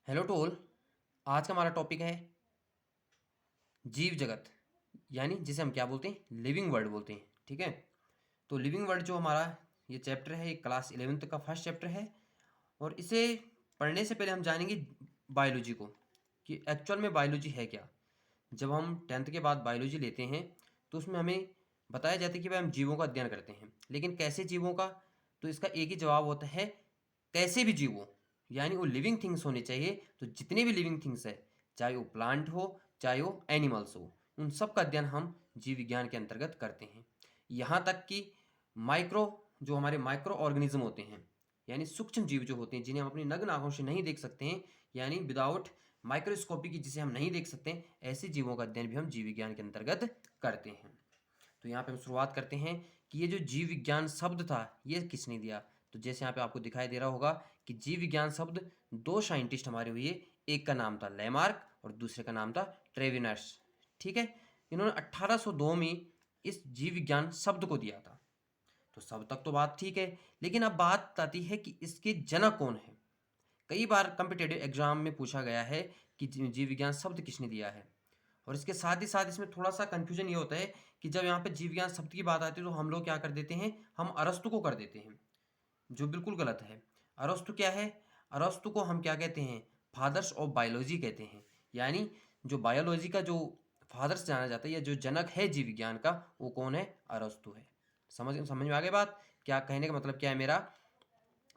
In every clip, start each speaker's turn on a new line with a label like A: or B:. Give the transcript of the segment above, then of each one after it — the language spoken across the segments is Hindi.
A: Hello toll. आज का हमारा टॉपिक है जीव जगत, यानी जिसे हम क्या बोलते हैं, लिविंग वर्ल्ड बोलते हैं। ठीक है। तो लिविंग वर्ल्ड जो हमारा ये चैप्टर है, ये क्लास 11th का फर्स्ट चैप्टर है। और इसे पढ़ने से पहले हम जानेंगे बायोलॉजी को, कि एक्चुअल में बायोलॉजी है क्या। जब हम 10th के बाद बायोलॉजी लेते हैं तो उसमें हमें बताया जाता है कि भाई हम जीवों का अध्ययन करते हैं, लेकिन कैसे जीवों का। तो इसका एक ही जवाब होता है, कैसे भी जीव हो, यानी वो लिविंग थिंग्स होने चाहिए। तो जितने भी लिविंग थिंग्स है, चाहे वो प्लांट हो चाहे वो एनिमल्स हो, उन सब का अध्ययन हम जीव विज्ञान के अंतर्गत करते हैं। यहाँ तक कि माइक्रो, जो हमारे माइक्रो ऑर्गेनिज्म होते हैं, यानी सूक्ष्म जीव जो होते हैं जिन्हें हम अपनी नग्न आंखों से नहीं देख सकते हैं, यानी विदाउट माइक्रोस्कोपी की, जिसे हम नहीं देख सकते हैं, ऐसे जीवों का अध्ययन भी हम जीव विज्ञान के अंतर्गत करते हैं। तो यहाँ पे हम शुरुआत करते हैं कि ये जो जीव विज्ञान शब्द था ये किसने दिया। तो जैसे यहाँ पे आपको दिखाई दे रहा होगा कि जीव विज्ञान शब्द दो साइंटिस्ट हमारे हुए, एक का नाम था लेमार्क और दूसरे का नाम था ट्रेविनस। ठीक है। इन्होंने 1802 में इस जीव विज्ञान शब्द को दिया था। तो सब तक तो बात ठीक है, लेकिन अब बात आती है कि इसके जनक कौन है। कई बार कॉम्पिटेटिव एग्जाम में पूछा गया है कि जीव विज्ञान शब्द किसने दिया है। और इसके साथ ही साथ इसमें थोड़ा सा कन्फ्यूजन ये होता है कि जब यहाँ पे जीव विज्ञान शब्द की बात आती है तो हम लोग क्या कर देते हैं, हम अरस्तु को कर देते हैं, जो बिल्कुल गलत है। अरस्तु क्या है? अरस्तु को हम क्या कहते हैं, फादर्स ऑफ बायोलॉजी कहते हैं। यानी जो बायोलॉजी का जो फादर्स जाना जाता है या जो जनक है जीव विज्ञान का, वो कौन है? अरस्तु है। समझ में आ गई बात? क्या कहने का मतलब क्या है मेरा,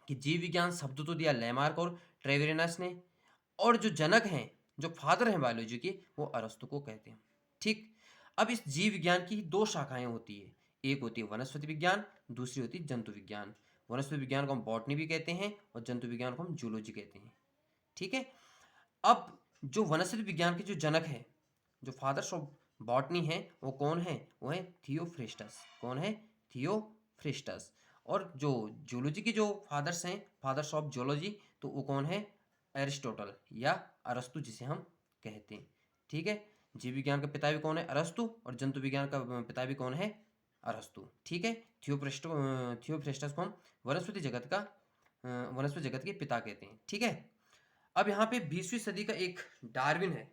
A: कि जीव विज्ञान शब्द तो दिया लेमार्क और ट्रेवेरिनस ने, और जो जनक हैं, जो फादर हैं बायोलॉजी के, वो अरस्तु को कहते हैं। ठीक। अब इस जीव विज्ञान की दो शाखाएं होती है, एक होती है वनस्पति विज्ञान, दूसरी होती है जंतु विज्ञान। वनस्पति विज्ञान को हम बॉटनी भी कहते हैं और जंतु विज्ञान को हम जूलॉजी कहते हैं। ठीक है। अब जो वनस्पति विज्ञान के जो जनक है, जो फादर्स ऑफ बॉटनी है, वो कौन है? वो है थियोफ्रिस्टस। कौन है? थियोफ्रिस्टस। और जो जूलॉजी के जो फादर्स हैं, फादर्स ऑफ जूलॉजी, तो वो कौन है? एरिस्टोटल या अरस्तु, जिसे हम कहते हैं। ठीक है। जीव विज्ञान का पिता भी कौन है? अरस्तु। और जंतु विज्ञान का पिता भी कौन है? अरस्तु। ठीक है। थियोफ्रिस्टस को हम वनस्पति जगत का वनस्पति जगत के पिता कहते हैं। ठीक है। अब यहाँ पे 20वीं सदी का एक डार्विन है,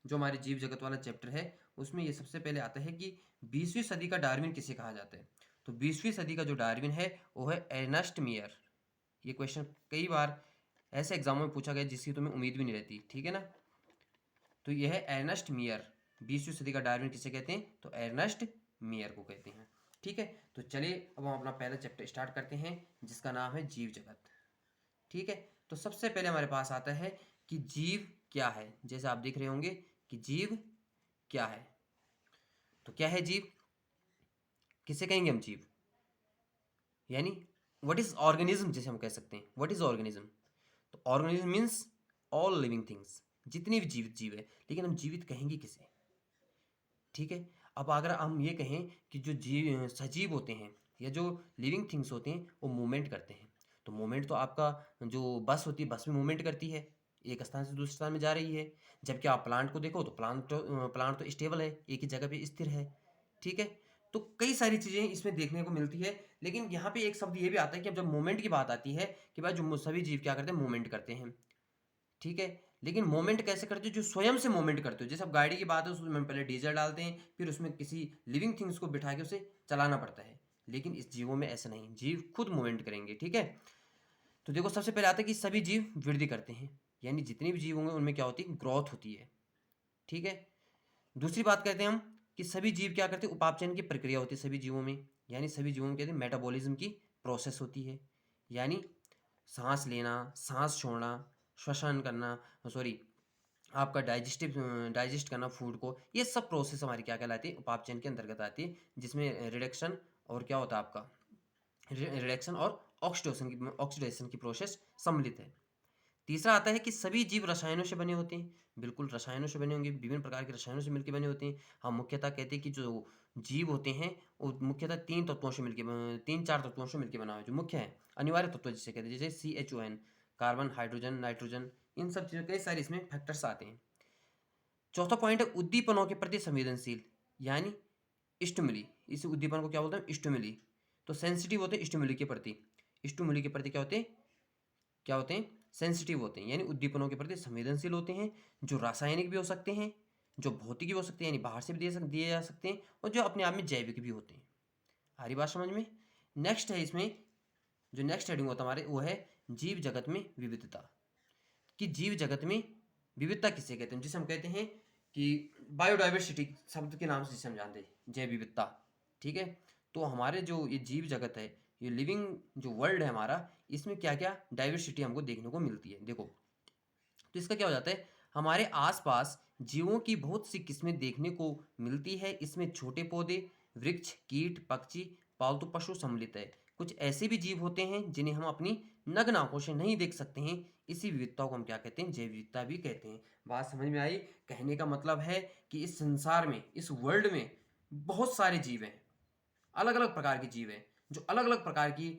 A: जो हमारे जीव जगत वाला चैप्टर है, उसमें ये सबसे पहले आता है कि 20वीं सदी का डार्विन किसे कहा जाता है। तो 20वीं सदी का जो डार्विन है वो है एर्नस्ट मियर। ये क्वेश्चन कई बार ऐसे एग्जामों में पूछा गया जिसकी तुम्हें उम्मीद भी नहीं रहती। ठीक है ना। तो यह है एर्नस्ट मियर। 20वीं सदी का डार्विन किसे कहते हैं? तो एर्नस्ट मियर को कहते हैं। ठीक है। तो चलिए अब हम अपना पहला चैप्टर स्टार्ट करते हैं, जिसका नाम है जीव जगत। ठीक है। तो सबसे पहले हमारे पास आता है कि जीव क्या है। जैसे आप देख रहे होंगे कि जीव क्या है। तो क्या है जीव? किसे कहेंगे हम जीव? यानी व्हाट इज ऑर्गेनिज्म, जिसे हम कह सकते हैं। What is organism? तो organism means all living things, जितनी भी जीवित जीव है। लेकिन हम जीवित कहेंगे किसे? ठीक है। अब अगर हम ये कहें कि जो जीव सजीव होते हैं या जो लिविंग थिंग्स होते हैं वो मूवमेंट करते हैं, तो मूवमेंट तो आपका जो बस होती है, बस में मूवमेंट करती है, एक स्थान से दूसरे स्थान में जा रही है। जबकि आप प्लांट को देखो तो प्लांट तो स्टेबल है, एक ही जगह पे स्थिर है। ठीक है। तो कई सारी चीज़ें इसमें देखने को मिलती है। लेकिन यहाँ पे एक शब्द ये भी आता है कि अब जब मूवमेंट की बात आती है कि भाई जो सभी जीव क्या करते हैं, मूवमेंट करते हैं। ठीक है। लेकिन मोमेंट कैसे करते हो? जो स्वयं से मोमेंट करते हो। जैसे अब गाड़ी की बात है, उसमें पहले डीजल डालते हैं, फिर उसमें किसी लिविंग थिंग्स को बिठा के उसे चलाना पड़ता है। लेकिन इस जीवों में ऐसा नहीं, जीव खुद मूवमेंट करेंगे। ठीक है। तो देखो सबसे पहले आता है कि सभी जीव वृद्धि करते हैं, यानी जितने भी जीव होंगे उनमें क्या होती है? ग्रोथ होती है। ठीक है। दूसरी बात कहते हैं हम कि सभी जीव क्या करते हैं? उपापचयन की प्रक्रिया होती है सभी जीवों में, यानी सभी जीवों में कहते हैं मेटाबॉलिज्म की प्रोसेस होती है। यानी सांस लेना, सांस छोड़ना, श्वसन करना, सॉरी, आपका डाइजेस्ट करना फूड को, ये सब प्रोसेस हमारी क्या कहलाती है? उपापचयन के अंतर्गत आती है, जिसमें रिडक्शन और क्या होता है आपका, रिडक्शन और ऑक्सीडेशन की प्रोसेस सम्मिलित है। तीसरा आता है कि सभी जीव रसायनों से बने होते हैं। बिल्कुल रसायनों से बने होंगे, विभिन्न प्रकार के रसायनों से मिलकर बने होते हैं। हम मुख्यतः कहते हैं कि जो जीव होते हैं वो मुख्यतः तीन चार तत्वों से मिलकर बना हुआ है, जो मुख्य है अनिवार्य तत्व जिसे कहते हैं, जैसे CHON, कार्बन, हाइड्रोजन, नाइट्रोजन, इन सब चीज़ों कई सारे इसमें फैक्टर्स आते हैं। चौथा पॉइंट है उद्दीपनों के प्रति संवेदनशील, यानी स्टिमुली। इस उद्दीपन को क्या बोलते हैं? स्टिमुली। तो सेंसिटिव होते हैं स्टिमुली के प्रति। स्टिमुली के प्रति क्या होते हैं? सेंसिटिव होते हैं, यानी उद्दीपनों के प्रति संवेदनशील होते हैं, जो रासायनिक भी हो सकते हैं, जो भौतिक भी हो सकते हैं, यानी बाहर से भी दिए जा सकते हैं, और जो अपने आप में जैविक भी होते हैं। आ रही बात समझ में? नेक्स्ट है इसमें, जो नेक्स्ट हेडिंग होता है हमारे, वो है जीव जगत में विविधता। कि जीव जगत में विविधता किसे कहते हैं? जिसे हम कहते हैं कि बायोडाइवर्सिटी शब्द के नाम से जिसे हम जानते हैं, जैव विविधता। ठीक है, तो हमारे जो ये जीव जगत है, ये लिविंग जो वर्ल्ड है हमारा, इसमें क्या क्या डाइवर्सिटी हमको देखने को मिलती है। देखो, तो इसका क्या हो जाता है, हमारे आसपास जीवों की बहुत सी किस्में देखने को मिलती है। इसमें छोटे पौधे, वृक्ष, कीट, पक्षी, पालतू पशु सम्मिलित है। कुछ ऐसे भी जीव होते हैं जिन्हें हम अपनी नग्न आंखों से नहीं देख सकते हैं। इसी विविधता को हम क्या कहते हैं? जैव विविधता भी कहते हैं। बात समझ में आई? कहने का मतलब है कि इस संसार में, इस वर्ल्ड में बहुत सारे जीव हैं, अलग अलग प्रकार के जीव हैं, जो अलग अलग प्रकार की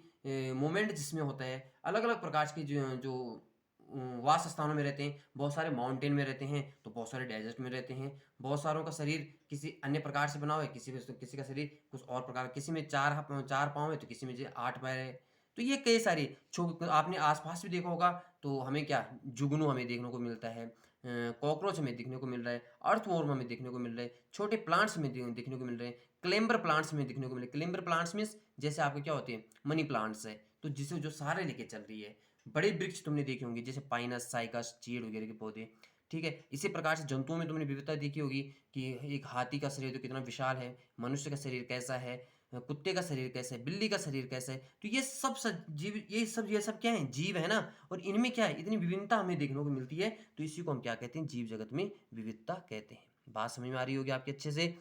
A: मूवमेंट जिसमें होता है, अलग अलग प्रकार की जो वास स्थानों में रहते हैं। बहुत सारे माउंटेन में रहते हैं, तो बहुत सारे डेजर्ट में रहते हैं। बहुत सारों का शरीर किसी अन्य प्रकार से बना हुआ है, किसी का शरीर कुछ और प्रकार, किसी में चार पाँव है, तो किसी में जो 8 पैर है। तो ये कई सारी आपने आसपास भी देखा होगा, तो हमें क्या, जुगनू हमें देखने को मिलता है, कॉकरोच हमें देखने को मिल रहा है, अर्थवॉर्म हमें देखने को मिल रहा है, छोटे प्लांट्स में देखने को मिल रहे हैं, क्लेम्बर प्लांट्स में देखने को मिले। क्लेम्बर प्लांट्स मीन्स जैसे आपके क्या होते हैं, मनी प्लांट्स है, तो जिसे जो सारे लेके चल रही है। बड़े वृक्ष तुमने देखे होंगे, जैसे पाइनस, साइकस, चीड़ वगैरह के पौधे। ठीक है, इसी प्रकार से जंतुओं में तुमने विविधता देखी होगी कि एक हाथी का शरीर तो कितना विशाल है, मनुष्य का शरीर कैसा है, कुत्ते का शरीर कैसा है, बिल्ली का शरीर कैसा है। तो ये सब जीव, ये सब क्या है? जीव है ना। और इनमें क्या है, इतनी विभिन्नता हमें देखने को मिलती है, तो इसी को हम क्या कहते हैं? जीव जगत में विविधता कहते हैं। बात समझ में आ रही होगी आपके अच्छे से?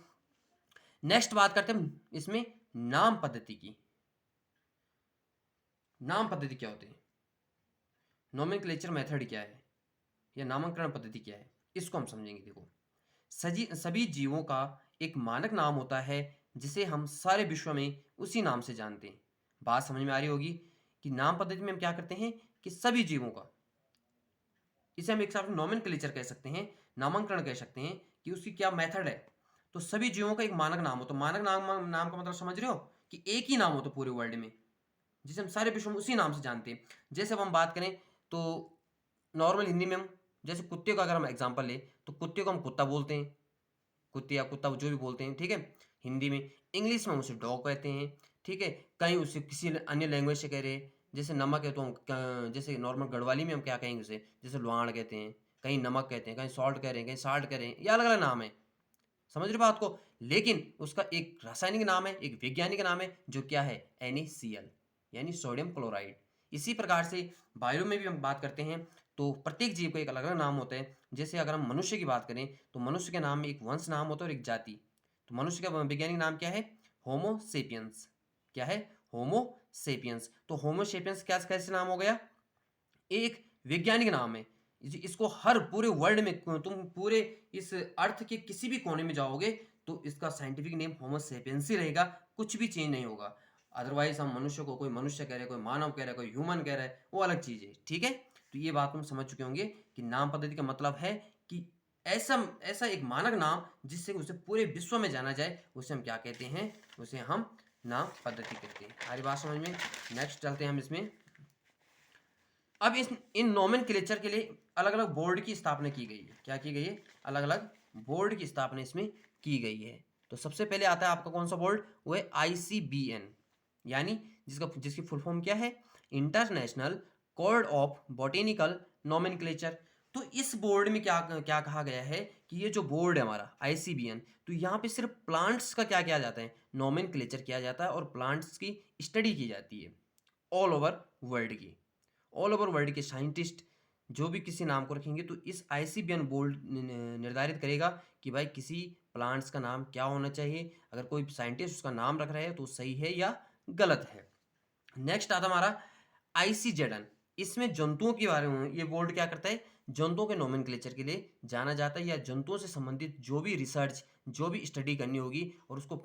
A: नेक्स्ट बात करते हैं इसमें नाम पद्धति की। नाम पद्धति क्या होती है? नोमेनक्लेचर मेथड क्या है, या नामकरण पद्धति क्या है, इसको हम समझेंगे। देखो, सभी जीवों का एक मानक नाम होता है, जिसे हम सारे विश्व में उसी नाम से जानते हैं। बात समझ में आ रही होगी कि नाम पद्धति में हम क्या करते हैं कि सभी जीवों का, इसे हम एक साथ नोमेनक्लेचर कह सकते हैं, नामकरण कह सकते हैं, कि उसकी क्या मेथड है। तो सभी जीवों का एक मानक नाम हो, तो मानक नाम का मतलब समझ रहे हो, कि एक ही नाम हो तो पूरे वर्ल्ड में, जिसे हम सारे विश्व में उसी नाम से जानते हैं। जैसे अब हम बात करें तो नॉर्मल हिंदी में हम, जैसे कुत्ते का अगर हम एग्जांपल ले, तो कुत्ते को हम कुत्ता बोलते हैं, कुत्ते या कुत्ता जो भी बोलते हैं। ठीक है, हिंदी में। इंग्लिश में हम उसे डॉग कहते हैं। ठीक है, कहीं उसे किसी अन्य लैंग्वेज से कह रहे हैं, जैसे नमक है तो हम जैसे नॉर्मल गढ़वाली में हम क्या कहेंगे उसे, जैसे लुआण कहते हैं, कहीं नमक कहते हैं, कहीं सॉल्ट कह रहे हैं, कहीं साल्ट कह रहे हैं, ये अलग अलग नाम है। समझ रहे बात को? लेकिन उसका एक रासायनिक नाम है, एक वैज्ञानिक नाम है, जो क्या है? NaCl, यानी सोडियम क्लोराइड। इसी प्रकार से बायो में भी हम बात करते हैं, तो प्रत्येक जीव का एक अलग अलग नाम होता है। जैसे अगर हम मनुष्य की बात करें, तो मनुष्य के नाम में एक वंश नाम होता है और एक जाति। तो मनुष्य का वैज्ञानिक नाम क्या है? होमो सेपियंस। क्या है? होमो सेपियंस। तो होमो सेपियंस क्या कैसे नाम हो गया? एक वैज्ञानिक नाम है। इसको हर पूरे वर्ल्ड में, तुम पूरे इस अर्थ के किसी भी कोने में जाओगे, तो इसका साइंटिफिक नेम होमो सेपियंस ही रहेगा, कुछ भी चेंज नहीं होगा। अदरवाइज हम मनुष्य को, कोई मनुष्य कह रहा है, कोई मानव कह रहा है, कोई ह्यूमन कह रहा है, वो अलग चीज़ है। ठीक है, तो ये बात तुम समझ चुके होंगे कि नाम पद्धति का मतलब है कि ऐसा ऐसा एक मानक नाम जिससे उसे पूरे विश्व में जाना जाए, उसे हम क्या कहते हैं? उसे हम नाम पद्धति कहते हैं। हमारी बात समझ में? नेक्स्ट चलते हैं हम इसमें। अब इन नोमेनक्लेचर के लिए अलग अलग बोर्ड की स्थापना की गई है। क्या की गई है? अलग अलग बोर्ड की स्थापना इसमें की गई है। तो सबसे पहले आता है आपका कौन सा बोर्ड? वो है ICBN, यानी जिसकी फुल फॉर्म क्या है? International code of botanical nomenclature. तो इस बोर्ड में क्या क्या कहा गया है कि ये जो बोर्ड है हमारा ICBN, तो यहाँ पे सिर्फ प्लांट्स का क्या किया जाता है? नोमेनक्लेचर किया जाता है, और प्लांट्स की स्टडी की जाती है ऑल ओवर वर्ल्ड की। ऑल ओवर वर्ल्ड के साइंटिस्ट जो भी किसी नाम को रखेंगे, तो इस ICBN बोर्ड निर्धारित करेगा कि भाई किसी प्लांट्स का नाम क्या होना चाहिए। अगर कोई साइंटिस्ट उसका नाम रख रहा है तो सही है या गलत है। नेक्स्ट आता हमारा ICZN। इसमें जंतुओं के बारे में ये बोर्ड क्या करता है? जंतुओं के नोमेनक्लेचर के लिए जाना जाता है, या जंतुओं से संबंधित जो भी रिसर्च, जो भी स्टडी करनी होगी, और उसको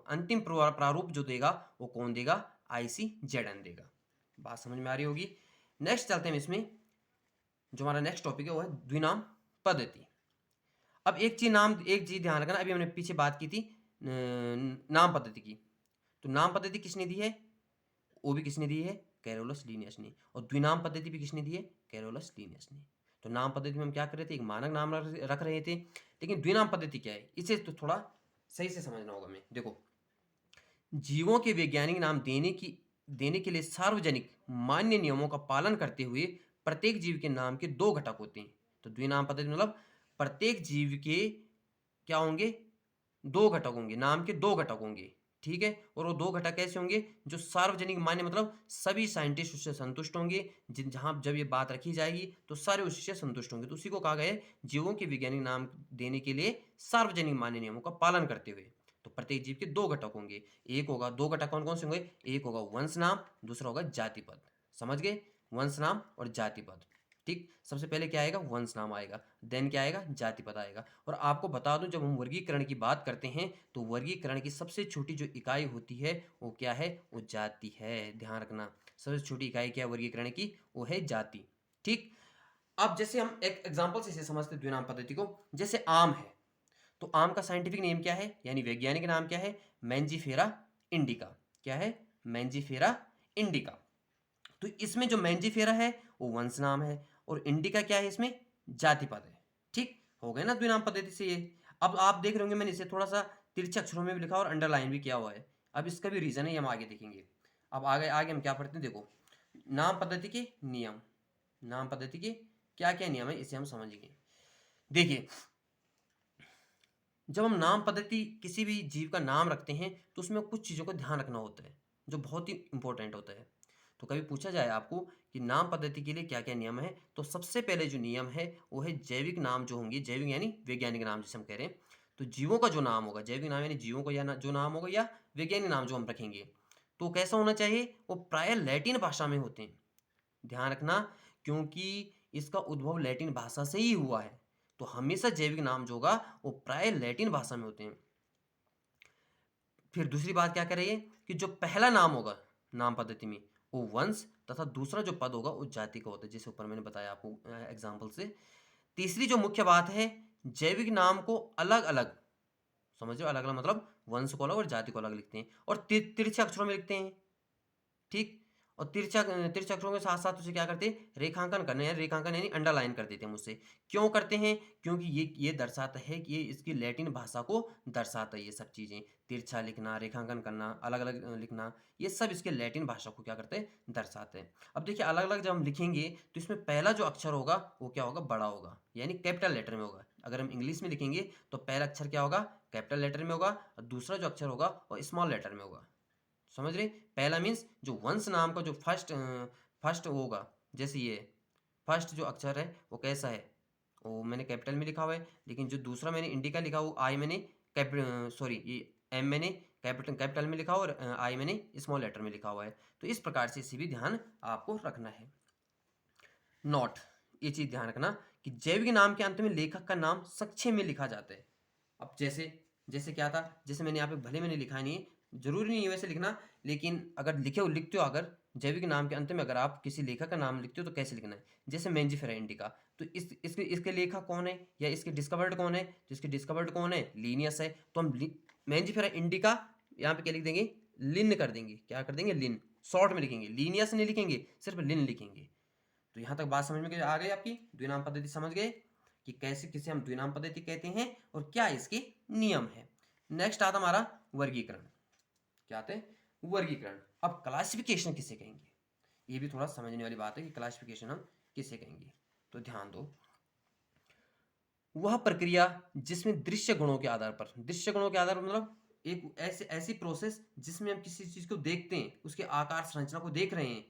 A: अंतिम प्रारूप जो देगा, वो कौन देगा? ICZN देगा। बात समझ में आ रही होगी? नेक्स्ट चलते हैं इसमें, जो हमारा नेक्स्ट टॉपिक है वो है द्विनाम पद्धति। अब एक चीज ध्यान रखना, अभी हमने पीछे बात की थी नाम पद्धति की। तो नाम पद्धति किसने दी है? वो भी किसने दी है? कैरोलस लीनियस ने। और द्विनाम पद्धति भी किसने दी है? कैरोलस लीनियस ने। तो नाम पद्धति में हम क्या कर रहे थे? एक मानक नाम रख रहे थे। लेकिन द्विनाम पद्धति क्या है, इसे तो थोड़ा सही से समझना होगा हमें। देखो, जीवों के वैज्ञानिक नाम देने के लिए सार्वजनिक मान्य नियमों का पालन करते हुए प्रत्येक जीव के नाम के दो घटक होते हैं। तो द्विनाम पद्धति मतलब प्रत्येक जीव के क्या होंगे? दो घटक होंगे, नाम के दो घटक होंगे, ठीक है। और वो दो घटक कैसे होंगे? जो सार्वजनिक मान्य मतलब सभी साइंटिस्ट उससे संतुष्ट होंगे। जहां जब ये बात रखी जाएगी तो सारे उससे संतुष्ट होंगे। तो उसी को कहा गया है जीवों के वैज्ञानिक नाम देने के लिए सार्वजनिक मान्य नियमों का पालन करते हुए। तो प्रत्येक जीव के दो घटक होंगे। एक होगा, दो घटक कौन कौन से होंगे? एक होगा वंश नाम, दूसरा होगा जाति पद। समझ गए? वंश नाम और जाति पद। ठीक, सबसे पहले क्या आएगा? वंश नाम आएगा, देन क्या आएगा? जाति पद आएगा। और आपको बता दूं, जब हम वर्गीकरण की बात करते हैं तो वर्गीकरण की सबसे छोटी जो इकाई होती है वो क्या है? वो जाति है। ध्यान रखना, सबसे छोटी इकाई क्या है वर्गीकरण की? वो है जाति। ठीक, अब जैसे हम एक एग्जांपल से इसे समझते द्विनाम पद्धति को। जैसे आम है, तो आम का साइंटिफिक नेम क्या है, यानी वैज्ञानिक नाम क्या है? Mangifera indica. क्या है? Mangifera indica. तो इसमें जो मैंजीफेरा है वो वंश नाम है और इंडिका क्या है? इसमें जाति पद है। ठीक हो गए ना द्विनाम पद्धति से ये। अब आप देख रहे होंगे मैंने इसे थोड़ा सा तिरछे अक्षरों में भी लिखा और अंडरलाइन भी किया हुआ है। अब इसका भी रीजन है, ये हम आगे देखेंगे। अब आगे आगे हम क्या पढ़ते हैं, देखो, नाम पद्धति के नियम। नाम पद्धति के क्या क्या नियम है इसे हम समझेंगे। देखिए, जब हम नाम पद्धति किसी भी जीव का नाम रखते हैं तो उसमें कुछ चीज़ों का ध्यान रखना होता है जो बहुत ही इंपॉर्टेंट होता है। तो कभी पूछा जाए आपको कि नाम पद्धति के लिए क्या क्या नियम है, तो सबसे पहले जो नियम है वो है जैविक नाम जो होंगे, जैविक यानी वैज्ञानिक नाम जिसे हम कह रहे हैं। तो जीवों का जो नाम होगा, जैविक नाम यानी जीवों का जो नाम होगा या वैज्ञानिक नाम जो हम रखेंगे, तो कैसा होना चाहिए? वो प्राय लैटिन भाषा में होते हैं। ध्यान रखना, क्योंकि इसका उद्भव लैटिन भाषा से ही हुआ है। तो हमेशा जैविक नाम जो होगा वो प्राय लैटिन भाषा में होते हैं। फिर दूसरी बात क्या कर रही है कि जो पहला नाम होगा नाम पद्धति में वो वंश तथा दूसरा जो पद होगा वो जाति का होता है, जैसे ऊपर मैंने बताया आपको एग्जाम्पल से। तीसरी जो मुख्य बात है, जैविक नाम को अलग अलग, समझो, अलग अलग मतलब वंश को अलग और जाति को अलग लिखते हैं और तिरछे अक्षरों में लिखते हैं। ठीक, और तिरछे अक्षरों के साथ साथ उसे क्या करते हैं? रेखांकन करने हैं। रेखांकन यानी अंडरलाइन कर देते हैं मुझसे। क्यों करते हैं? क्योंकि ये दर्शाता है कि ये इसकी लैटिन भाषा को दर्शाता है। ये सब चीज़ें, तिरछा लिखना, रेखांकन करना, अलग अलग लिखना, ये सब इसके लैटिन भाषा को क्या करते हैं? दर्शाते हैं। अब देखिए, अलग अलग जब हम लिखेंगे तो इसमें पहला जो अक्षर होगा वो क्या होगा? बड़ा होगा, यानी कैपिटल लेटर में होगा। अगर हम इंग्लिश में लिखेंगे तो पहला अक्षर क्या होगा? कैपिटल लेटर में होगा और दूसरा जो अक्षर होगा वो स्मॉल लेटर में होगा। समझ रहे? पहला मीन्स जो वंश नाम का जो फर्स्ट होगा, जैसे ये फर्स्ट जो अक्षर है वो कैसा है? वो मैंने कैपिटल में लिखा हुआ है। लेकिन जो दूसरा मैंने इंडिका लिखा वो आई मैंने सॉरी, ये एम मैंने कैपिटल में लिखा और आई मैंने स्मॉल लेटर में लिखा हुआ है। तो इस प्रकार से इसे भी ध्यान आपको रखना है। नोट, ये चीज़ ध्यान रखना कि जैविक नाम के अंत में लेखक का नाम संक्षेप में लिखा जाता है। अब जैसे जैसे क्या था, जैसे मैंने यहाँ पे भले मैंने लिखा नहीं है, जरूरी नहीं है वैसे लिखना, लेकिन अगर लिखते हो, अगर जैविक नाम के अंत में अगर आप किसी लेखक का नाम लिखते हो तो कैसे लिखना है? जैसे मैंजीफेरा इंडिका, तो इसके लेखक कौन है या इसके डिस्कवर्ड कौन है? तो इसके डिस्कवर्ड कौन है? लीनियस है। तो हम मैंजीफेरा इंडिका यहाँ पे क्या लिख देंगे? लिन कर देंगे। क्या कर देंगे? लिन। शॉर्ट में लिखेंगे, लीनियस नहीं लिखेंगे, सिर्फ लिन लिखेंगे। तो यहाँ तक बात समझ में आ गई आपकी? द्विनाम पद्धति समझ गए कि कैसे किसे हम द्विनाम पद्धति कहते हैं और क्या इसके नियम है। नेक्स्ट आता हमारा वर्गीकरण। क्या आते हैं? वर्गीकरण। अब क्लासिफिकेशन किसे कहेंगे, ये भी थोड़ा समझने वाली बात है कि क्लासिफिकेशन हम किसे कहेंगे। तो ध्यान दो, वह प्रक्रिया जिसमें दृश्य गुणों के आधार पर, दृश्य गुणों के आधार पर मतलब एक ऐसी प्रोसेस जिसमें हम किसी चीज को देखते हैं, उसके आकार संरचना को देख रहे हैं,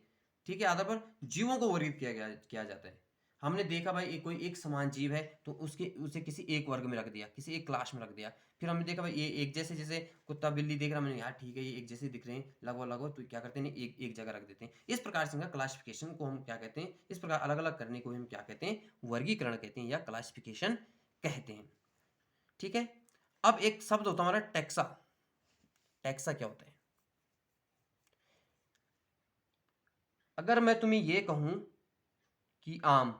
A: ठीक है, आधार पर जीवों को वर्गीकृत किया जाता है। हमने देखा भाई कोई एक समान जीव है तो उसे किसी एक वर्ग में रख दिया, किसी एक क्लास में रख दिया। फिर हमने देखा भाई ये एक जैसे, जैसे कुत्ता बिल्ली देख रहा मैंने, यार ठीक है ये एक जैसे दिख रहे हैं लगभग लगभग, तो क्या करते हैं एक जगह रख देते हैं। इस प्रकार से क्लासिफिकेशन को हम क्या कहते हैं? इस प्रकार अलग अलग करने को हम क्या कहते हैं? वर्गीकरण कहते हैं या क्लासिफिकेशन कहते हैं। ठीक है, अब एक शब्द होता है हमारा टैक्सा। टैक्सा क्या होता है? अगर मैं तुम्हें ये कहूं कि आम,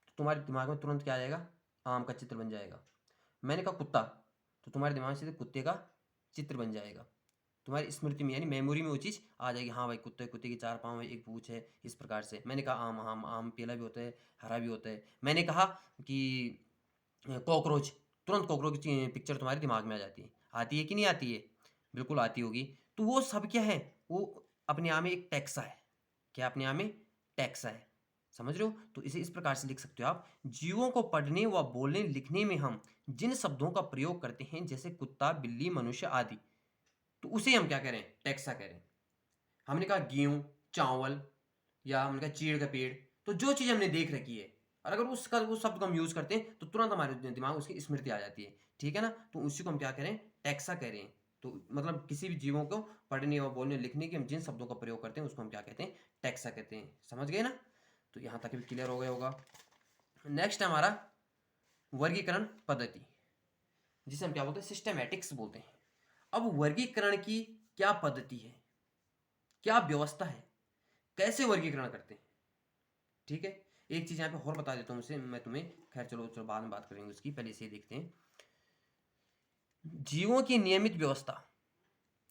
A: तो तुम्हारे दिमाग में तुरंत क्या आ जाएगा? आम का चित्र बन जाएगा। मैंने कहा कुत्ता, तो तुम्हारे दिमाग से कुत्ते का चित्र बन जाएगा। तुम्हारी स्मृति में यानी मेमोरी में वो चीज़ आ जाएगी। हाँ भाई, कुत्ते कुत्ते की 4 पाँव है, एक पूँछ है, इस प्रकार से। मैंने कहा आम आम आम पीला भी होता है, हरा भी होता है। मैंने कहा कि कॉकरोच, तुरंत कॉकरोच की पिक्चर तुम्हारे दिमाग में आ जाती है। आती है कि नहीं आती है? बिल्कुल आती होगी। तो वो सब क्या है? वो अपने आप में एक टैक्सा है। क्या अपने आप में? टैक्सा है। समझ रहे हो? तो इसे इस प्रकार से लिख सकते हो आप, जीवों को पढ़ने व बोलने लिखने में हम जिन शब्दों का प्रयोग करते हैं, जैसे कुत्ता, बिल्ली, मनुष्य आदि, तो उसे हम क्या कह रहे हैं? टैक्सा कह रहे हैं। हमने कहा गेहूं, चावल, या हमने कहा चीड़ का पेड़, तो जो चीज़ हमने देख रखी है, और अगर उसका वो शब्द को हम यूज़ करते हैं तो तुरंत हमारे दिमाग में उसकी स्मृति आ जाती है। ठीक है ना? तो उसी को हम क्या कह रहे हैं? टैक्सा कह रहे हैं। तो मतलब किसी भी जीवों को पढ़ने और बोलने लिखने के हम जिन शब्दों का प्रयोग करते हैं उसको हम क्या कहते हैं? टैक्सा कहते हैं। समझ गए ना? तो यहाँ तक भी क्लियर हो गया होगा। नेक्स्ट हमारा वर्गीकरण पद्धति, जिसे हम क्या बोलते हैं? सिस्टमैटिक्स बोलते हैं। अब वर्गीकरण की क्या पद्धति है, क्या व्यवस्था है, कैसे वर्गीकरण करते हैं? ठीक है, एक चीज़ यहाँ पे और बता देता हूँ उसे मैं तुम्हें। खैर चलो चलो बाद में बात करेंगे उसकी, पहले इसे देखते हैं। जीवों की नियमित व्यवस्था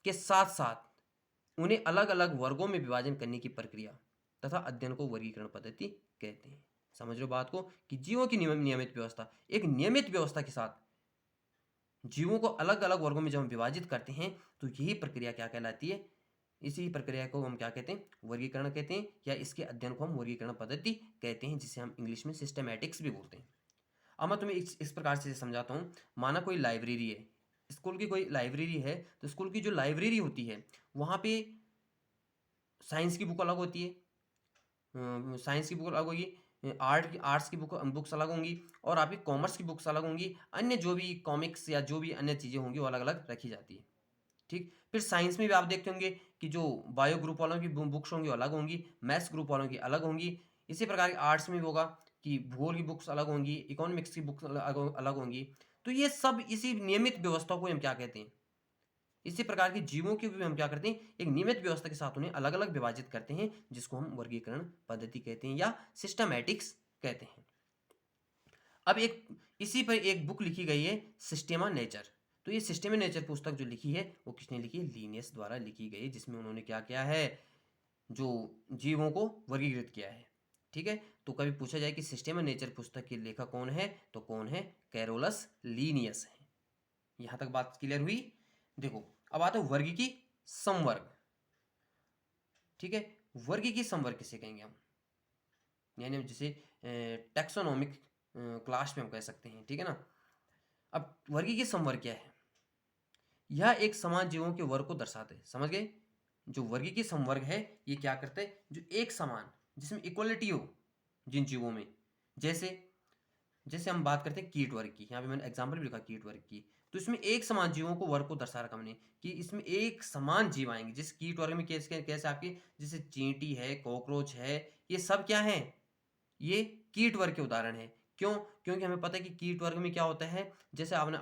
A: के साथ साथ उन्हें अलग अलग वर्गों में विभाजन करने की प्रक्रिया तथा अध्ययन को वर्गीकरण पद्धति कहते हैं। समझ लो बात को, कि जीवों की नियमित व्यवस्था, एक नियमित व्यवस्था के साथ जीवों को अलग अलग वर्गों में जब हम विभाजित करते हैं तो यही प्रक्रिया क्या कहलाती है? इसी प्रक्रिया को हम क्या कहते हैं? वर्गीकरण कहते हैं, या इसके अध्ययन को हम वर्गीकरण पद्धति कहते हैं, जिसे हम इंग्लिश में सिस्टमैटिक्स भी बोलते हैं। अब मैं तुम्हें इस प्रकार से समझाता हूँ। माना कोई लाइब्रेरी है, स्कूल की कोई लाइब्रेरी है, तो स्कूल की जो लाइब्रेरी होती है वहाँ पे साइंस की बुक अलग होती है, साइंस की बुक अलग होगी, आर्ट्स की बुक्स अलग होंगी, और आपकी कॉमर्स की बुक्स अलग होंगी। अन्य जो भी कॉमिक्स या जो भी अन्य चीज़ें होंगी वो अलग अलग रखी जाती है। ठीक, फिर साइंस में भी आप देखते होंगे कि जो बायो ग्रुप वालों की बुक्स होंगी अलग होंगी, मैथ्स ग्रुप वालों की अलग होंगी। इसी प्रकार आर्ट्स में भी होगा कि भूगोल की बुक्स अलग होंगी, इकोनॉमिक्स की बुक्स अलग अलग होंगी। तो ये सब इसी नियमित व्यवस्था को हम क्या कहते हैं? इसी प्रकार की जीवों की भी हम क्या करते हैं? एक नियमित व्यवस्था के साथ उन्हें अलग अलग विभाजित करते हैं, जिसको हम वर्गीकरण पद्धति कहते हैं या सिस्टमैटिक्स कहते हैं। अब एक इसी पर एक बुक लिखी गई है, सिस्टेमा नेचर। तो ये सिस्टेमा नेचर पुस्तक जो लिखी है वो किसने लिखी है? लिनियस द्वारा लिखी गई, जिसमें उन्होंने क्या किया है? जो जीवों को वर्गीकृत किया है। ठीक है, तो कभी पूछा जाए कि सिस्टेमा नेचर पुस्तक के लेखक कौन है, तो कौन है? कैरोलस लीनियस है। यहां तक बात क्लियर हुई? देखो अब आता है वर्ग की संवर्ग। ठीक है, वर्ग की संवर्ग किसे कहेंगे हम? यानी जिसे टैक्सोनॉमिक क्लास में हम कह सकते हैं। ठीक है ना? अब वर्गीय संवर्ग क्या है? यह एक समान जीवों के वर्ग को दर्शाते हैं। समझ गए? जो वर्गीय संवर्ग है ये क्या करते हैं? जो एक समान, जिसमें इक्वलिटी हो जिन जीवों में, जैसे जैसे हम बात करते हैं कीट वर्ग की, यहाँ पे मैंने एग्जांपल भी लिखा कीट वर्ग की। तो इसमें एक समान जीवों को वर्ग को दर्शा रखा हमने, कि इसमें एक समान जीव आएंगे। जिस कीट वर्ग में कैसे कैसे आपकी जैसे चींटी है, कॉकरोच है, ये सब क्या है? ये कीट वर्ग के उदाहरण है। क्यों? क्योंकि हमें पता है कि कीट वर्ग में क्या होता है। जैसे आपने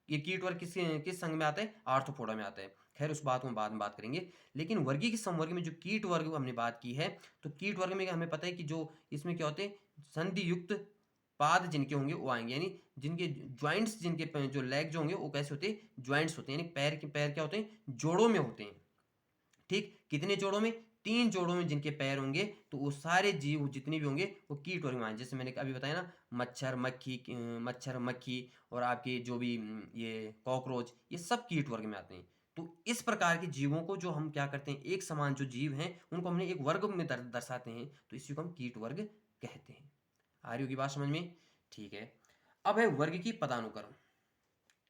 A: ये कीट वर्ग किस किस संघ में आता है? आर्थ्रोपोडा में आता है। खैर उस बात को हम बाद में बात करेंगे। लेकिन वर्गीय के संवर्ग में जो कीट वर्ग हमने बात की है, तो कीट वर्ग में हमें पता है कि जो इसमें क्या होते हैं? संधि युक्त पाद जिनके होंगे वो आएंगे, यानी जिनके ज्वाइंट्स, जिनके जो लेग जो होंगे वो कैसे होते हैं? ज्वाइंट्स होते हैं, यानी पैर के पैर क्या होते हैं? जोड़ों में होते हैं। ठीक, कितने जोड़ों में? 3 जोड़ों में जिनके पैर होंगे, तो वो सारे जीव जितने भी होंगे वो कीट वर्ग में आए। जैसे मैंने अभी बताया ना, मच्छर मक्खी और आपके जो भी ये कॉकरोच, ये सब कीट वर्ग में आते हैं। तो इस प्रकार के जीवों को जो हम क्या करते हैं? एक समान जो जीव हैं उनको हमने एक वर्ग में दर्शाते हैं, तो इसी को हम कीट वर्ग कहते हैं। आ रही होगी बात समझ में? ठीक है, अब है वर्ग की पदानुक्रम,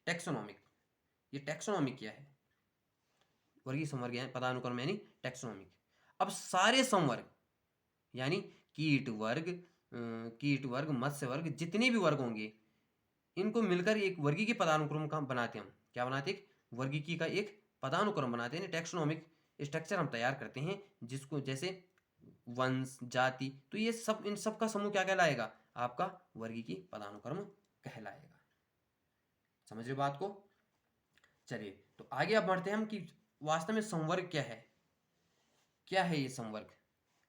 A: टैक्सोनॉमिक। ये टैक्सोनॉमिक क्या है? वर्गीय संवर्ग है पदानुक्रम यानी टैक्सोनॉमिक। अब सारे संवर्ग यानी कीट वर्ग, मत्स्य वर्ग, जितने भी वर्ग होंगे इनको मिलकर एक वर्गीय पदानुक्रम का बनाते हैं। हम क्या बनाते हैं? वर्गीय का एक पदानुक्रम बनाते हैं, टैक्सोनॉमिक स्ट्रक्चर हम तैयार करते हैं, जिसको जैसे वंश, जाति, तो ये सब, इन सब का समूह क्या कहलाएगा? आपका वर्गीय पदानुक्रम कहलाएगा। समझ रहे बात को? चलिए तो आगे अब बढ़ते हैं हम कि वास्तव में संवर्ग क्या है। क्या है ये संवर्ग?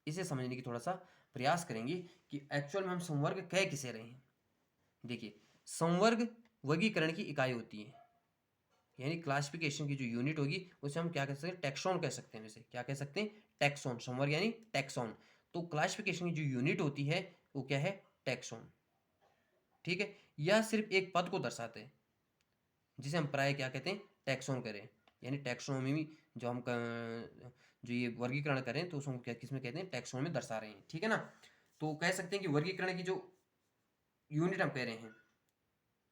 A: इसे समझने की थोड़ा सा प्रयास करेंगे कि एक्चुअल में हम संवर्ग कह किसे रहे हैं। देखिए, संवर्ग वर्गीकरण की इकाई होती है। यानी क्लासिफिकेशन की जो यूनिट होगी उसे हम क्या कह सकते हैं, टैक्सॉन कह सकते हैं। वैसे क्या कह सकते हैं, टैक्सॉन। संवर्ग यानी टैक्सॉन। तो क्लासिफिकेशन की जो यूनिट होती है वो क्या है, टैक्सॉन। ठीक है, यह सिर्फ एक पद को दर्शाते हैं जिसे हम प्राय क्या कहते हैं, टैक्सॉन करें। यानी टैक्सोनॉमी में जो हम जो ये वर्गीकरण करें तो उसको क्या किसमें कहते हैं, टैक्सोन में दर्शा रहे हैं। ठीक है ना। तो कह सकते हैं कि वर्गीकरण की जो यूनिट हम कह रहे हैं,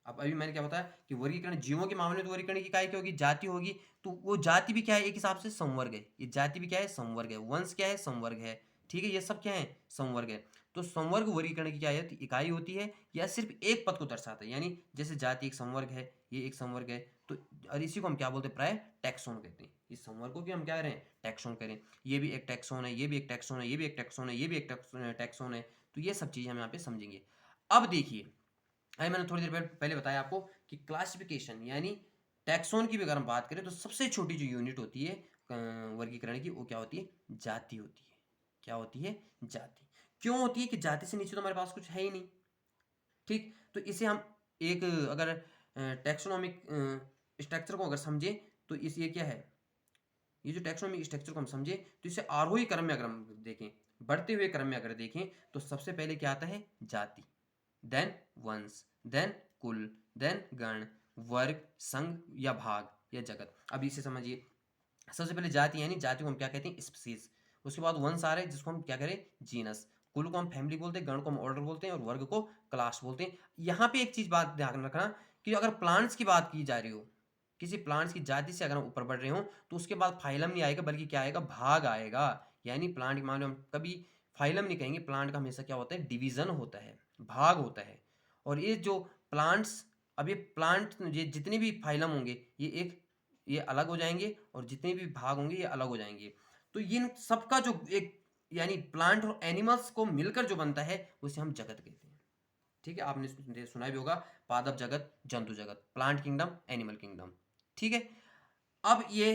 A: अब अभी मैंने क्या बताया कि वर्गीकरण जीवों के मामले में तो वर्गीकरण की इकाई क्या होगी, जाति होगी। तो वो जाति भी क्या है, एक हिसाब से संवर्ग है। ये जाति भी क्या है, संवर्ग है। वंश क्या है, संवर्ग है। ठीक है, ये सब क्या है, संवर्ग है। तो संवर्ग वर्गीकरण की क्या है, इकाई होती है, या सिर्फ एक पद को दर्शाता है। यानी जैसे जाति एक संवर्ग है, ये एक संवर्ग है, तो और इसी को हम क्या बोलते हैं, प्राय टैक्सोन कहते हैं। इस संवर्ग को हम क्या करें, टैक्सोन करें। ये भी एक टैक्सोन है, ये भी एक टैक्सोन है, ये भी एक टैक्सोन है, ये भी एक टैक्सोन है। तो ये सब चीजें हम यहाँ पे समझेंगे। अब देखिए, अभी मैंने थोड़ी देर पहले बताया आपको कि क्लासिफिकेशन यानी टैक्सोन की भी अगर हम बात करें तो सबसे छोटी जो यूनिट होती है वर्गीकरण की, वो क्या होती है, जाति होती है। क्या होती है, जाति। क्यों होती है कि जाति से नीचे तो हमारे पास कुछ है ही नहीं। ठीक, तो इसे हम एक अगर टैक्सोनॉमिक स्ट्रक्चर को अगर समझे तो इस ये क्या है, ये जो टैक्सोनॉमिक स्ट्रक्चर को हम समझे तो इसे आरोही क्रम में अगर हम देखें, बढ़ते हुए क्रम में अगर देखें, तो सबसे पहले क्या आता है, जाति, देन वंश, देन कुल, देन गण, वर्ग, संघ या भाग या जगत। अब इसे समझिए, सबसे पहले जाति, यानी जाति को हम क्या कहते हैं, स्पीसीज। उसके बाद वंश आ रहा है जिसको हम क्या करें, जीनस। कुल को हम फैमिली बोलते हैं, गण को हम ऑर्डर बोलते हैं, और वर्ग को क्लास बोलते हैं। यहाँ पे एक चीज बात ध्यान रखना कि अगर प्लांट्स की बात की जा रही हो, किसी प्लांट्स की जाति से अगर हम ऊपर बढ़ रहे हो, तो उसके बाद फाइलम नहीं आएगा, बल्कि क्या आएगा, भाग आएगा। यानी प्लांट के मामले में हम कभी फाइलम नहीं कहेंगे, प्लांट का हमेशा क्या होता है, डिवीजन होता है, भाग होता है। और ये जो प्लांट्स, अब ये प्लांट, ये जितने भी फाइलम होंगे ये अलग हो जाएंगे, और जितने भी भाग होंगे ये अलग हो जाएंगे। तो इन सबका जो एक यानी प्लांट और एनिमल्स को मिलकर जो बनता है उसे हम जगत कहते हैं। ठीक है, आपने सुना भी होगा, पादप जगत, जंतु जगत, प्लांट किंगडम, एनिमल किंगडम। ठीक है, अब ये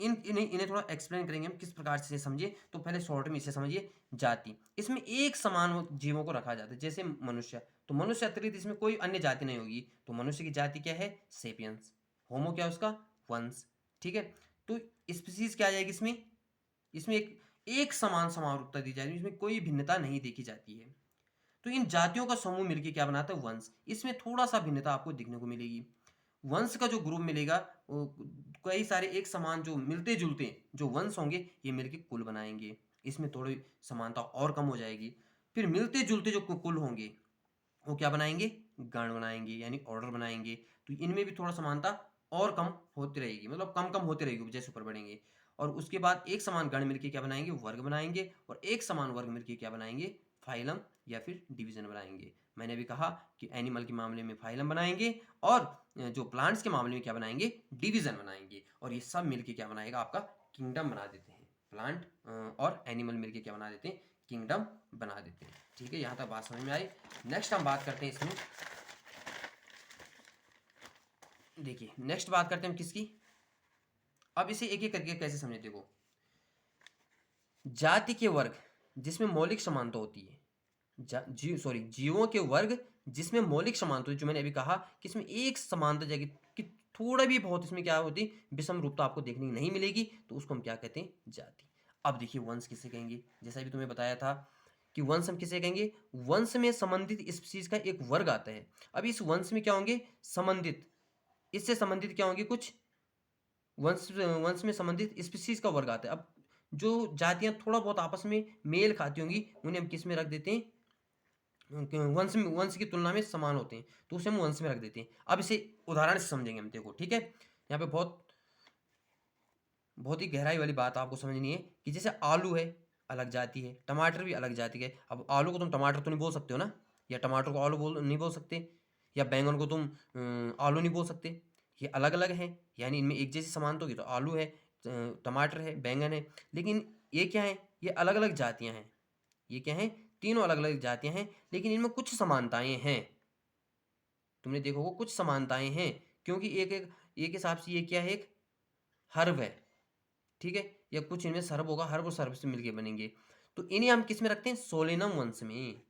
A: इन्हें थोड़ा एक्सप्लेन करेंगे हम किस प्रकार से समझिए। तो पहले शॉर्ट में इसे समझिए, जाति, इसमें एक समान जीवों को रखा जाता है, जैसे मनुष्य। तो मनुष्य अतिरिक्त इसमें कोई अन्य जाति नहीं होगी, तो मनुष्य की जाति क्या है, सेपियंस। होमो क्या है उसका, वंश। ठीक है, तो स्पीसीज क्या आ जाएगी इसमें, इसमें एक समान समानता दी जाएगी, इसमें कोई भिन्नता नहीं देखी जाती है। तो इन जातियों का समूह मिलकर क्या बनाता है, वंश। इसमें थोड़ा सा भिन्नता आपको दिखने को मिलेगी। वंश का जो ग्रुप मिलेगा, कई सारे एक समान जो मिलते जुलते जो वंश होंगे, ये मिलके कुल बनाएंगे। इसमें थोड़ी समानता और कम हो जाएगी। फिर मिलते जुलते जो कुल होंगे, वो क्या बनाएंगे, गण बनाएंगे, यानी ऑर्डर बनाएंगे। तो इनमें भी थोड़ा समानता और कम होती रहेगी, मतलब कम कम होती रहेगी जैसे ऊपर बढ़ेंगे। और उसके बाद एक समान गण मिलके क्या बनाएंगे, वर्ग बनाएंगे, और एक समान वर्ग मिलके क्या बनाएंगे, फाइलम या फिर डिवीजन बनाएंगे। मैंने भी कहा कि एनिमल के मामले में फाइलम बनाएंगे, और जो प्लांट्स के मामले में क्या बनाएंगे, डिवीजन बनाएंगे। और ये सब मिलके क्या बनाएगा, आपका किंगडम बना देते हैं। प्लांट और एनिमल मिलके क्या बना देते हैं, किंगडम बना देते हैं। ठीक है, यहाँ तक बात समझ में आई। नेक्स्ट हम बात करते हैं इसमें, देखिए नेक्स्ट बात करते हैं हम किसकी। अब इसे एक एक करके कैसे समझे, देखो, जाति के वर्ग जिसमें मौलिक समानता होती है, जीवों के वर्ग जिसमें मौलिक समानता, जो मैंने अभी कहा कि इसमें एक समानता जाएगी, कि थोड़ा भी बहुत इसमें क्या होती है, विषम रूपता आपको देखने नहीं मिलेगी, तो उसको हम क्या कहते हैं, जाति। अब देखिए वंश किसे कहेंगे, जैसा भी तुम्हें बताया था कि वंश हम किसे कहेंगे, वंश में संबंधित स्पीशीज का एक वर्ग आता है। अब इस वंश में क्या होंगे, संबंधित, इससे संबंधित क्या होंगे, कुछ वंश वंश में संबंधित स्पीशीज का वर्ग आता है। अब जो जातियां थोड़ा बहुत आपस में मेल खाती होंगी, उन्हें हम किस में रख देते हैं, वंश की तुलना में समान होते हैं, तो उसे हम वंश में रख देते हैं। अब इसे उदाहरण से समझेंगे हम, देखो ठीक है, यहाँ पे बहुत बहुत ही गहराई वाली बात आपको समझनी है कि जैसे आलू है, अलग जाति है, टमाटर भी अलग जाति है। अब आलू को तुम टमाटर तो नहीं बोल सकते हो ना, या टमाटर को आलू नहीं बोल सकते, या बैंगन को तुम आलू नहीं बोल सकते। ये अलग अलग हैं, यानी इनमें एक जैसी समानता होगी, तो आलू है, टमाटर है, बैंगन है। लेकिन ये क्या है, ये अलग अलग जातियाँ हैं। ये क्या है, तीनों अलग अलग जातियाँ हैं, लेकिन इनमें कुछ समानताएं हैं। तुमने देखो वो कुछ समानताएं हैं, क्योंकि एक एक एक हिसाब से ये क्या है, एक हर्ब है। ठीक है, या कुछ इनमें सर्ब होगा, हर्ब और सर्ब से मिलके बनेंगे। तो इन्हें हम किस में रखते हैं, सोलेनम वंश में।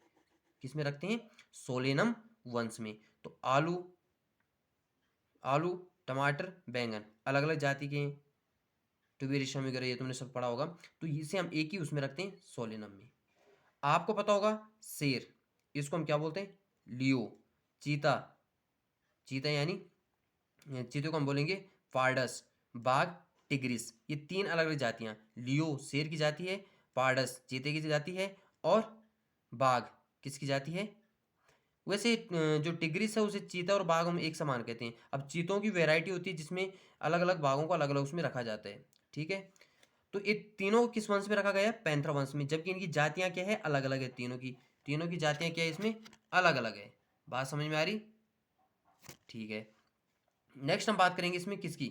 A: किस में रखते हैं, सोलेनम वंश में। तो आलू, आलू टमाटर, बैंगन अलग अलग जाति के हैं, ट्यूबेरिशम वगैरह ये तुमने सब पढ़ा होगा। तो इसे हम एक ही उसमें रखते हैं सोलेनम में। आपको पता होगा शेर, इसको हम क्या बोलते हैं, लियो। चीता, चीता यानी चीते को हम बोलेंगे पार्डस। बाघ, टिग्रिस। ये तीन अलग अलग जातियां, लियो शेर की जाति है, पार्डस चीते की जाति है, और बाघ किसकी जाति है। वैसे जो टिग्रिस है उसे चीता और बाघ हम एक समान कहते हैं। अब चीतों की वैरायटी होती है जिसमें अलग अलग बाघों को अलग अलग उसमें रखा जाता है, ठीक है। तो ये तीनों किस वंश में रखा गया है, पैंथरा वंश में, जबकि इनकी जातियां क्या है, अलग अलग है। तीनों की जातियां क्या है इसमें, अलग अलग है। बात समझ में आ रही, ठीक है। नेक्स्ट हम बात करेंगे इसमें किसकी,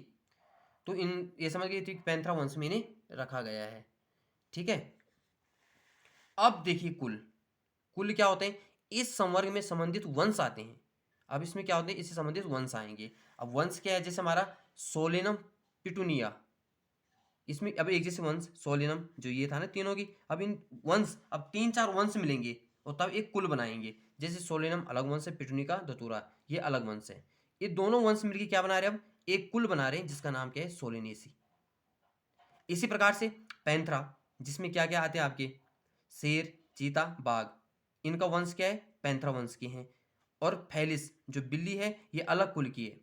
A: तो इन ये समझ गए पैंथरा वंश में इन्हें रखा गया है, ठीक है। अब देखिए कुल क्या होते हैं, इस संवर्ग में संबंधित वंश आते हैं। अब इसमें क्या होते हैं, इससे संबंधित वंश आएंगे। अब वंश क्या है, जैसे हमारा सोलेनम पिटूनिया, इसमें अब एक जैसे वंश सोलेनम जो ये था ना तीनों की, अब इन वंश अब 3-4 वंश मिलेंगे और तब एक कुल बनाएंगे। जैसे सोलेनम अलग वंश है, पिटूनिका धतूरा ये अलग वंश है। ये दोनों वंश मिलकर क्या बना रहे हैं, अब एक कुल बना रहे हैं जिसका नाम क्या है, सोलेनेसी। इसी प्रकार से पैंथरा, जिसमें क्या क्या आते हैं आपके, शेर, चीता, बाघ, इनका वंश क्या है, पैंथरा वंश के हैं। और फैलिस जो बिल्ली है ये अलग कुल की है,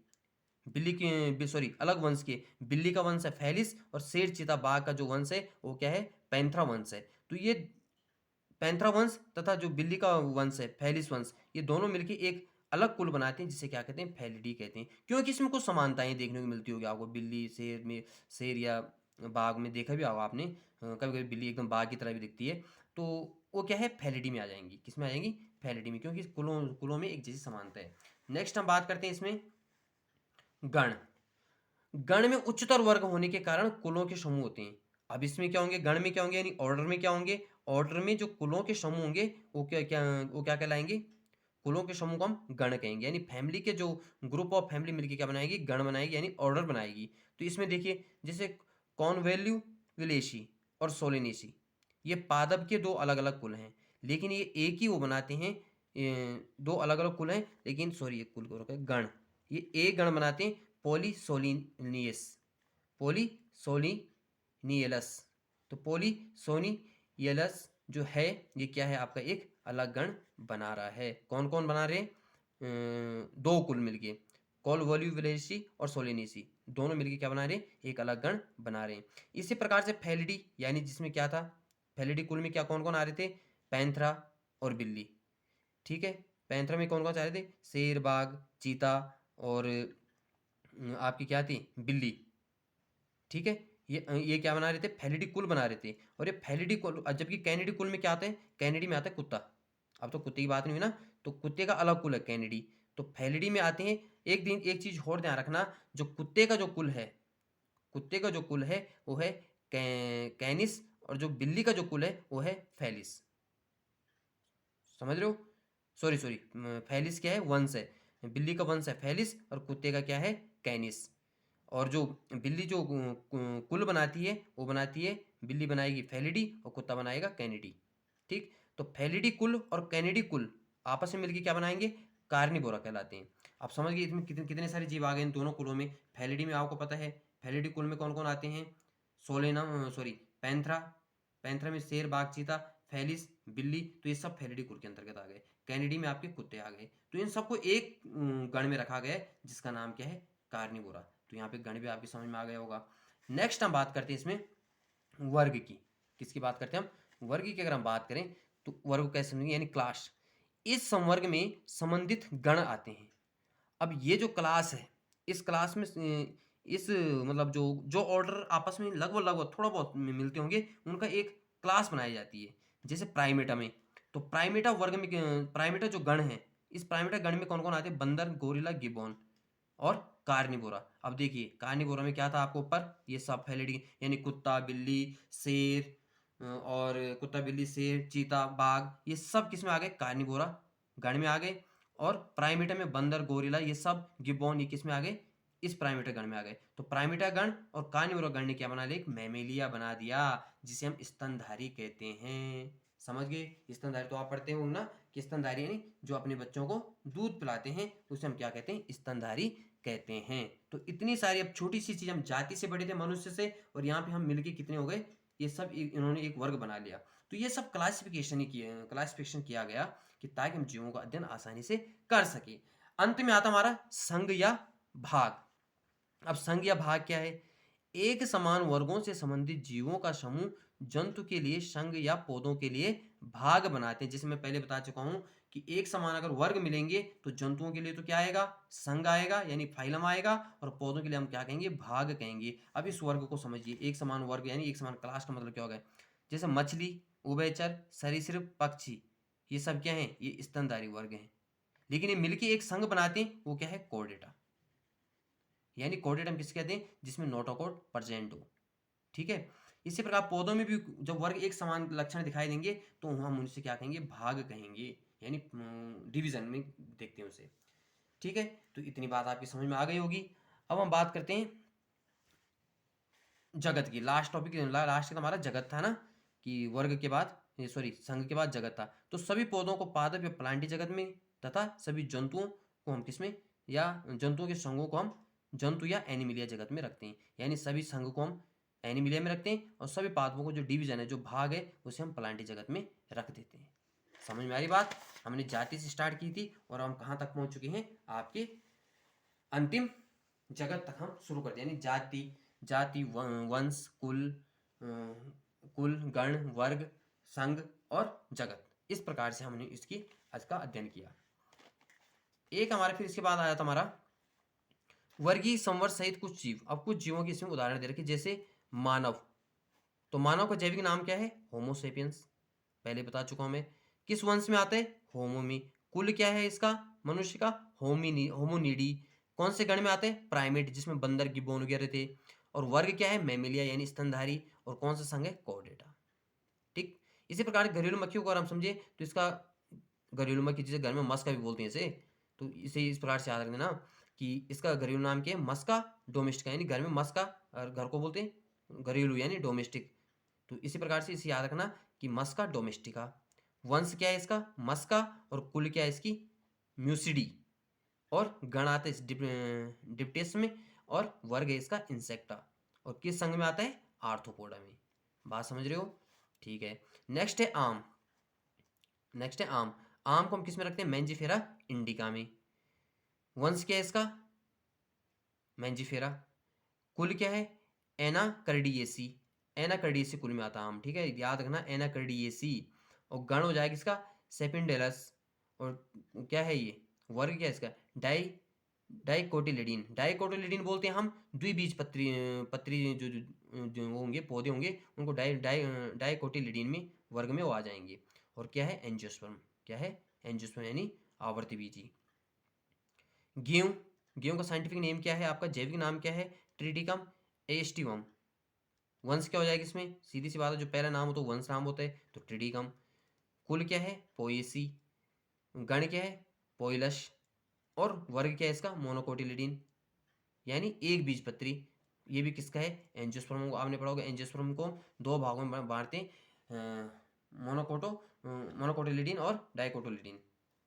A: बिल्ली की सॉरी अलग वंश की, बिल्ली का वंश है फैलिस, और शेर, चीता, बाघ का जो वंश है वो क्या है, पैंथरा वंश है। तो ये पैंथरा वंश तथा जो बिल्ली का वंश है फैलिस वंश, ये दोनों मिलकर एक अलग कुल बनाते हैं जिसे क्या कहते हैं, फैलिडी कहते हैं। क्योंकि इसमें कुछ समानताएं देखने को मिलती होगी आपको, बिल्ली शेर में, शेर या बाघ में देखा भी होगा आपने, कभी कभी बिल्ली एकदम बाघ की तरह भी दिखती है। तो वो क्या है, फैलिडी में आ जाएंगी, किस में आ जाएंगी, फैलिडी में, क्योंकि कुलों में एक जैसी समानता है। नेक्स्ट हम बात करते हैं इसमें गण। गण में उच्चतर वर्ग होने के कारण कुलों के समूह होते हैं। अब इसमें क्या होंगे, गण में क्या होंगे, यानी ऑर्डर में क्या होंगे, ऑर्डर में जो कुलों के समूह होंगे वो क्या कहलाएंगे, कुलों के समूह को हम गण कहेंगे। यानी फैमिली के जो ग्रुप ऑफ फैमिली मिलके क्या बनाएगी, गण बनाएगी, यानी ऑर्डर बनाएगी। तो इसमें देखिए जैसे कॉनवेल्यू विलेशी और सोलेनेसी, ये पादप के दो अलग अलग कुल हैं, लेकिन ये एक ही वो बनाते हैं, दो अलग अलग कुल हैं लेकिन सॉरी एक कुल को रखा है, गण, ये एक गण बनाते हैं, पोलीसोलिनियस, पोलीसोलिनियलस। तो पोलीसोनियलस जो है ये क्या है आपका, एक अलग गण बना रहा है। कौन कौन बना रहे हैं, दो कुल मिलके, कॉलवोल्यूवलेसी और सोलिनेसी, दोनों मिलके क्या बना रहे हैं, एक अलग गण बना रहे हैं। इसी प्रकार से फैलिडी, यानी जिसमें क्या था, फैलिडी कुल में क्या कौन कौन आ रहे थे, पैंथरा और बिल्ली, ठीक है। पैंथरा में कौन कौन से आ रहे थे, शेर, बाघ, चीता और आपकी क्या थी, बिल्ली, ठीक है। ये क्या बना रहे थे, फैलिडी कुल बना रहे थे। और ये फैलिडी कुल, जबकि कैनिडी कुल में क्या आता है, कैनिडी में आता है कुत्ता। अब तो कुत्ते की बात नहीं हुई ना, तो कुत्ते का अलग कुल है कैनिडी, तो फैलिडी में आते हैं। एक चीज और ध्यान रखना, जो कुत्ते का जो कुल है, कुत्ते का जो कुल है वो है कैनिस, और जो बिल्ली का जो कुल है वो है फैलिस। समझ रहे हो, सॉरी सॉरी, फैलिस क्या है, वंश है, बिल्ली का वंश है फैलिस, और कुत्ते का क्या है, कैनिस। और जो बिल्ली जो कुल बनाती है वो बनाती है, बिल्ली बनाएगी फैलिडी और कुत्ता बनाएगा कैनिडी, ठीक। तो फैलिडी कुल और कैनिडी कुल आपस में मिलकर क्या बनाएंगे, कार्निवोरा कहलाते हैं। आप समझ गए इसमें कितने सारे जीव आ गए इन दोनों कुलों में। फैलिडी में आपको पता है, फैलिडी कुल में कौन कौन आते हैं, सोलेनम सॉरी पैंथरा, पैंथरा में शेर, बाघ, चीता, फैलिस, बिल्ली, तो ये सब फैलिडी कुल के अंतर्गत आ गए। कैनिडी में आपके कुत्ते आ गए। तो इन सबको एक गण में रखा गया है जिसका नाम क्या है, कार्निवोरा। तो यहाँ पे गण भी आपकी समझ में आ गया होगा। नेक्स्ट हम बात करते हैं इसमें वर्ग की। किसकी बात करते हैं हम, वर्ग की अगर हम बात करें तो वर्ग कैसे समझेंगे, यानी क्लास। इस संवर्ग में संबंधित गण आते हैं। अब ये जो क्लास है, इस क्लास में इस मतलब जो जो ऑर्डर आपस में लगभग लगभग थोड़ा बहुत मिलते होंगे, उनका एक क्लास बनाई जाती है। जैसे प्राइमेटा में, तो प्राइमेटा वर्ग में प्राइमेटा जो गण है, इस प्राइमेटा गण में कौन कौन आते हैं, बंदर, गोरिल्ला, गिबॉन और कार्निवोरा। अब देखिए कार्निवोरा में क्या था आपको ऊपर, ये सब फैलिडी, यानी कुत्ता, बिल्ली, शेर, और कुत्ता, बिल्ली, शेर, चीता, बाघ, ये सब किस में आ गए, कार्निवोरा गण में आ गए। और प्राइमेटा में बंदर, गोरिल्ला, ये सब, गिबॉन, ये किस में आ गए, इस प्राइमेटा गण में आ गए। तो प्राइमेटा गण और कार्निवोरा गण ने क्या बना लिया, एक मैमेलिया बना दिया, जिसे हम स्तनधारी कहते हैं। समझ गए, स्तनधारी तो आप पढ़ते हो ना कि स्तनधारी यानी जो अपने बच्चों को दूध पिलाते हैं, उसे हम क्या कहते हैं, स्तनधारी कहते हैं। तो इतनी सारी, अब छोटी सी चीज़, हम जाति से बड़े थे मनुष्य से, और यहाँ पे हम मिलके कितने हो गए, ये सब इन्होंने एक वर्ग बना लिया। तो ये सब क्लासिफिकेशन किया गया कि ताकि हम जीवों का अध्ययन आसानी से कर सके। अंत में आता हमारा संघ या भाग। अब संघ या भाग क्या है? एक समान वर्गों से संबंधित जीवों का समूह जंतु के लिए संघ या पौधों के लिए भाग बनाते हैं। जैसे मैं पहले बता चुका हूं कि एक समान अगर वर्ग मिलेंगे तो जंतुओं के लिए तो क्या आएगा, संघ आएगा यानी फाइलम आएगा, और पौधों के लिए हम क्या कहेंगे, भाग कहेंगे। अब इस वर्ग को समझिए, एक समान वर्ग यानी एक समान क्लास का मतलब क्या होगा? जैसे मछली, उभयचर, सरीसृप, पक्षी, ये सब क्या है, ये स्तनधारी वर्ग हैं। लेकिन ये मिलके एक संघ बनाते हैं, वो क्या है, कोर्डेटा। यानी कोर्डेट हम किसे कहते हैं? जिसमें नोटोकॉट प्रेजेंट हो। ठीक है। इसी प्रकार पौधों में भी जब वर्ग एक समान लक्षण दिखाई देंगे तो हम उनसे क्या कहेंगे, भाग कहेंगे, यानी डिवीजन में देखते हैं उसे। ठीक है। तो इतनी बात आपकी समझ में आ गई होगी। अब हम बात करते हैं जगत की। लास्ट टॉपिक, लास्ट का हमारा जगत था ना, कि वर्ग के बाद, सॉरी, संघ के बाद जगत था। तो सभी पौधों को पादप या प्लांटी जगत में, तथा सभी जंतुओं को हम किसमें, या जंतुओं के संघों को हम जंतु या एनिमिलिया जगत में रखते हैं। यानी सभी संघ को हम एनिमिलिया में रखते हैं, और सभी पादपों को जो डिवीजन है, जो भाग है, उसे हम प्लांटी जगत में रख देते हैं। समझ में आ रही बात? हमने जाति से स्टार्ट की थी और हम कहाँ तक पहुंच चुके हैं, आपके अंतिम जगत तक हम शुरू करते हैं। यानी जाति, वंश, कुल, गण, वर्ग, संघ और जगत। इस प्रकार से हमने इसकी आज का अध्ययन किया। एक हमारा फिर इसके बाद आया था हमारा वर्गीय संवर्ग सहित कुछ जीव। अब कुछ जीवों की इसमें उदाहरण दे रखे, जैसे मानव। तो मानव का जैविक नाम क्या है? होमोसेपियंस, पहले बता चुका हूं मैं। किस वंश में आता है? होमो में। कुल क्या है इसका, मनुष्य का? होमोनिडी। कौन से गण में आते हैं? प्राइमेट, जिसमें बंदर, गिब्बन वगैरह थे। और वर्ग क्या है? मैमेलिया यानी स्तनधारी। और कौन सा संघ है? कोर्डेटा। ठीक। इसी प्रकार घरेलू मक्खियों को अगर हम समझे तो इसका घरेलू मक्खी, जिसे घर में मस्का भी बोलते हैं इसे, तो इसे इस प्रकार से याद रखना कि इसका घरेलू नाम क्या है? मस्का डोमेस्टिका, यानी घर में मस्का, और घर को बोलते हैं घरेलू यानी डोमेस्टिक। तो इसी प्रकार से इसे याद रखना कि मस्का डोमेस्टिका। वंश क्या है इसका? मस्का। और कुल क्या है इसकी? म्यूसिडी। और गण आता है डिप्टेस में। और वर्ग है इसका इंसेक्टा। और किस संघ में आता है? आर्थ्रोपोडा में। बात समझ रहे हो? ठीक है। नेक्स्ट है आम। आम को हम किस में रखते हैं? मैंजीफेरा इंडिका में। वंश क्या है इसका? मैंजीफेरा। कुल क्या है? एनाकर्डियेसी। एनाकर्डियेसी कुल में आता आम। ठीक है, याद रखना, एनाकर्डियेसी। और गण हो जाएगा इसका सेपिनडेलस। और क्या है ये? वर्ग क्या है इसका? डाइकोटिलिडीन बोलते हैं हम द्विबीजपत्री पत्री जो होंगे, पौधे होंगे, उनको डाइकोटिलिडीन में वर्ग में वो आ जाएंगे। और क्या है? एंजियोस्पर्म। क्या है? एंजियोस्पर्म यानी आवर्ती बीजी। गेहूं का साइंटिफिक नेम क्या है? आपका जैविक नाम क्या है? Triticum aestivum. वंश क्या हो जाएगा इसमें? सीधी सी बात है, जो पहला नाम हो तो वंश नाम होता है, तो ट्रिटिकम। कुल क्या है? पोएसी। गण क्या है? पोइलस। और वर्ग क्या है इसका? मोनोकोटिलिडीन यानी एक बीजपत्री। ये भी किसका है? एंजियोस्पर्म को आपने पढ़ा होगा। एंजियोस्पर्म को दो भागों में बांटते हैं, मोनोकोटिलिडीन और डाइकोटिलिडीन।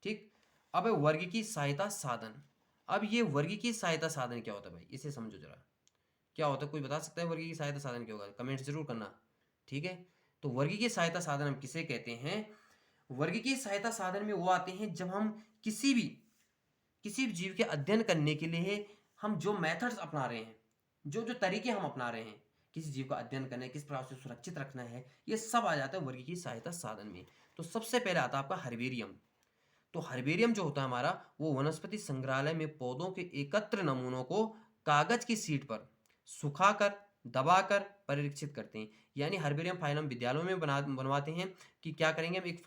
A: ठीक। अब वर्ग की सहायता साधन। अब ये वर्ग की सहायता साधन क्या होता है भाई, इसे समझो जरा। क्या होता है, कोई बता सकता है वर्ग की सहायता साधन क्या होगा? कमेंट जरूर करना। ठीक है। तो वर्ग की सहायता साधन हम किसे कहते हैं? वर्ग की सहायता साधन में वो आते हैं जब हम किसी भी जीव के अध्ययन करने के लिए हम जो मेथड्स अपना रहे हैं, जो जो तरीके हम अपना रहे हैं, किसी जीव का अध्ययन करना है, किस प्रकार से सुरक्षित रखना है, ये सब आ जाता है वर्ग की सहायता साधन में। तो सबसे पहले आता है आपका हर्बेरियम। तो हर्बेरियम जो होता है हमारा, वो वनस्पति संग्रहालय में पौधों के एकत्र नमूनों को कागज की शीट पर सुखाकर, दबाकर परीक्षित करते हैं। यानी हर्बेरियम फाइल हम विद्यालयों में बनवाते हैं कि क्या करेंगे, हम एक